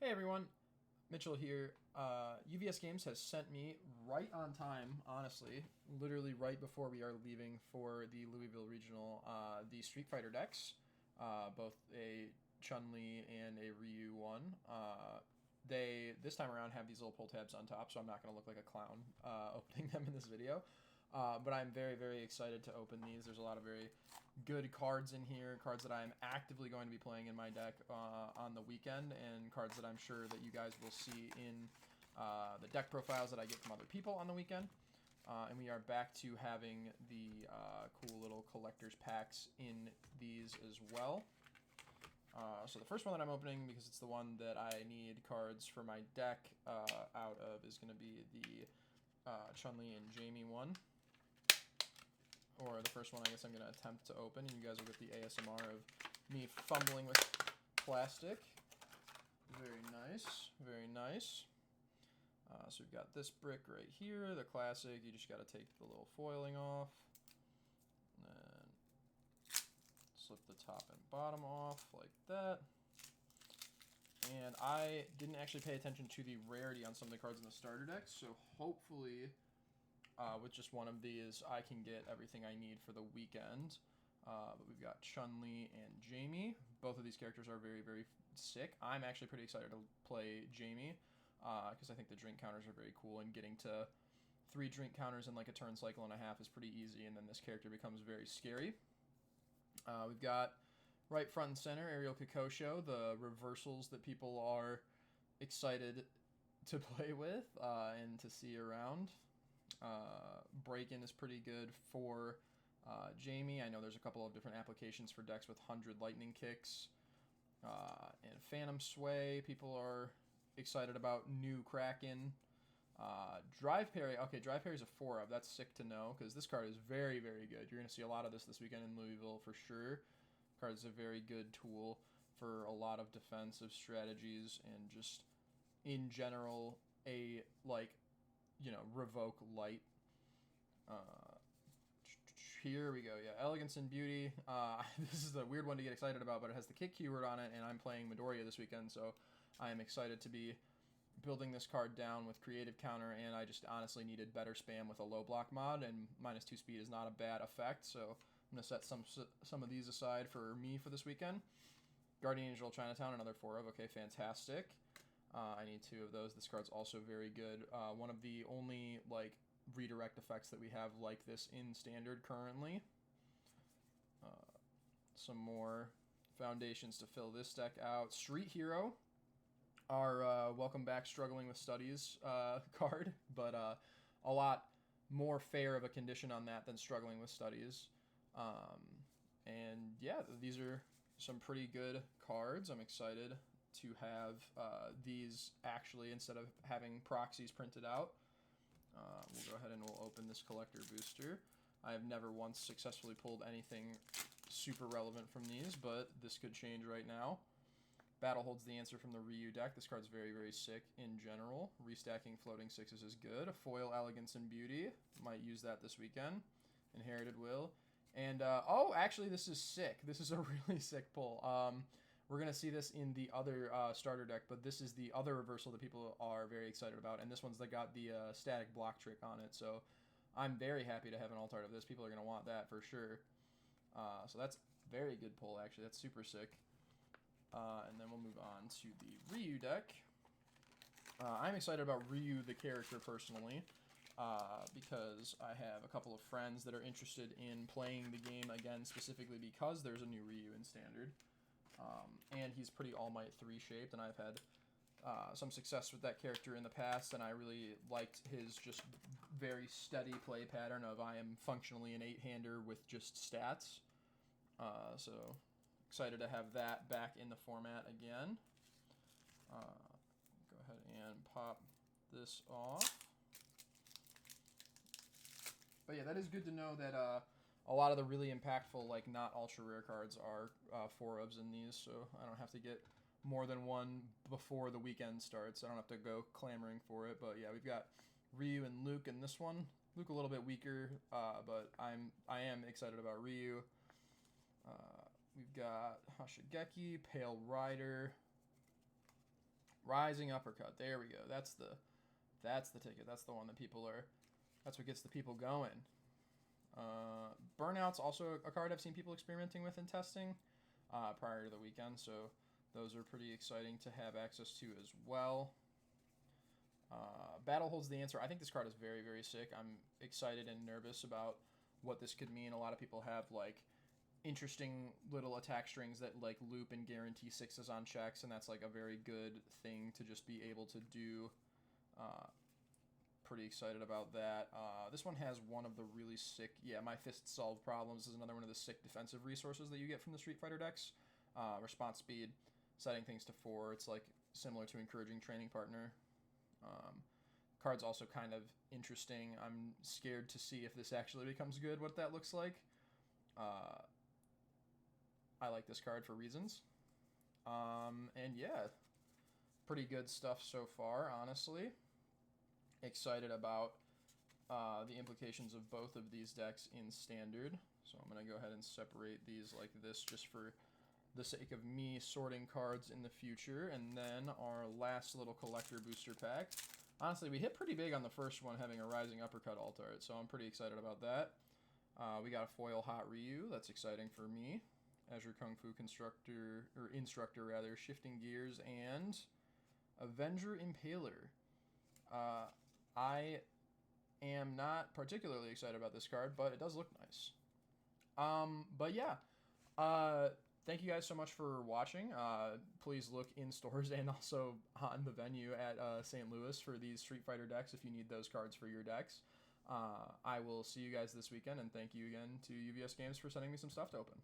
Hey everyone, Mitchell here. UVS Games has sent me right on time, honestly, literally right before we are leaving for the Louisville Regional, the Street Fighter decks, both a Chun-Li and a Ryu one. They, this time around, have these little pull tabs on top, so I'm not going to look like a clown opening them in this video. But I'm very, very excited to open these. There's a lot of very good cards in here, cards that I'm actively going to be playing in my deck on the weekend, and cards that I'm sure that you guys will see in the deck profiles that I get from other people on the weekend. And we are back to having the cool little collector's packs in these as well. So the first one that I'm opening, because it's the one that I need cards for my deck out of, is going to be the Chun-Li and Jamie one. Or the first one I guess I'm going to attempt to open, and you guys will get the ASMR of me fumbling with plastic. Very nice, very nice. So we've got this brick right here, the classic. You just got to take the little foiling off. And then slip the top and bottom off like that. And I didn't actually pay attention to the rarity on some of the cards in the starter deck, so hopefully with just one of these, I can get everything I need for the weekend. But we've got Chun-Li and Jamie. Both of these characters are very, very sick. I'm actually pretty excited to play Jamie because I think the drink counters are very cool, and getting to 3 drink counters in like a turn cycle and a half is pretty easy, and then this character becomes very scary. We've got right front and center, Ariel Kikosho, the reversals that people are excited to play with and to see around. Break-in is pretty good for Jamie. I know there's a couple of different applications for decks with 100 lightning kicks. And Phantom Sway, people are excited about new Kraken. Drive Parry, okay, Drive Parry is a 4-of. That's sick to know, because this card is very, very good. You're going to see a lot of this weekend in Louisville for sure. Card is a very good tool for a lot of defensive strategies, and just in general, a, like, you know, revoke light. Here we go. Yeah, Elegance and Beauty. This is a weird one to get excited about, but it has the kick keyword on it, and I'm playing Midoriya this weekend, so I am excited to be building this card down with creative counter, and I just honestly needed better spam with a low block mod, and -2 speed is not a bad effect, so I'm going to set some of these aside for me for this weekend. Guardian Angel Chinatown, another 4-of. Okay, fantastic. I need 2 of those. This card's also very good. One of the only like redirect effects that we have like this in standard currently. Some more foundations to fill this deck out. Street Hero, our welcome back struggling with studies card, but a lot more fair of a condition on that than struggling with studies. And yeah, these are some pretty good cards. I'm excited to have these actually, instead of having proxies printed out. We'll go ahead and we'll open this collector booster. I have never once successfully pulled anything super relevant from these, but this could change right now. Battle holds the answer from the Ryu deck. This card's very, very sick in general. Restacking floating 6s is good. A foil Elegance and Beauty. Might use that this weekend. Inherited Will. And, oh, actually, this is sick. This is a really sick pull. We're going to see this in the other starter deck, but this is the other reversal that people are very excited about, and this one's that got the static block trick on it, so I'm very happy to have an alt art of this. People are going to want that for sure. So that's very good pull, actually. That's super sick. And then we'll move on to the Ryu deck. I'm excited about Ryu, the character, personally, because I have a couple of friends that are interested in playing the game again, specifically because there's a new Ryu in Standard. And he's pretty All Might 3 shaped, and I've had some success with that character in the past, and I really liked his just very steady play pattern of I am functionally an 8-hander with just stats. So excited to have that back in the format again. Go ahead and pop this off. But yeah, that is good to know that a lot of the really impactful, like, not ultra rare cards are 4-ofs in these, so I don't have to get more than one before the weekend starts. I don't have to go clamoring for it. But yeah, we've got Ryu and Luke in this one. Luke a little bit weaker, but I am excited about Ryu. We've got Hashigeki, Pale Rider, Rising Uppercut. There we go. That's the ticket. That's the one that people are. That's what gets the people going. Burnout's also a card I've seen people experimenting with and testing prior to the weekend, so those are pretty exciting to have access to as well. Battle holds the answer. I think this card is very, very sick. I'm excited and nervous about what this could mean. A lot of people have like interesting little attack strings that like loop and guarantee sixes on checks, and that's like a very good thing to just be able to do. Pretty excited about that. This one has one of the really sick, My Fist Solve Problems is another one of the sick defensive resources that you get from the Street Fighter decks. Response speed, setting things to 4. It's like similar to Encouraging Training Partner. Card's also kind of interesting. I'm scared to see if this actually becomes good, what that looks like. I like this card for reasons. And yeah, pretty good stuff so far, honestly. Excited about the implications of both of these decks in Standard. So I'm going to go ahead and separate these like this just for the sake of me sorting cards in the future. And then our last little collector booster pack. Honestly, we hit pretty big on the first one, having a Rising Uppercut alt art, so I'm pretty excited about that. We got a foil Hot Ryu. That's exciting for me. Azure Kung Fu Instructor, Shifting Gears, and Avenger Impaler. I am not particularly excited about this card, but it does look nice. But yeah, thank you guys so much for watching. Please look in stores and also on the venue at St. Louis for these Street Fighter decks if you need those cards for your decks. I will see you guys this weekend, and thank you again to UVS Games for sending me some stuff to open.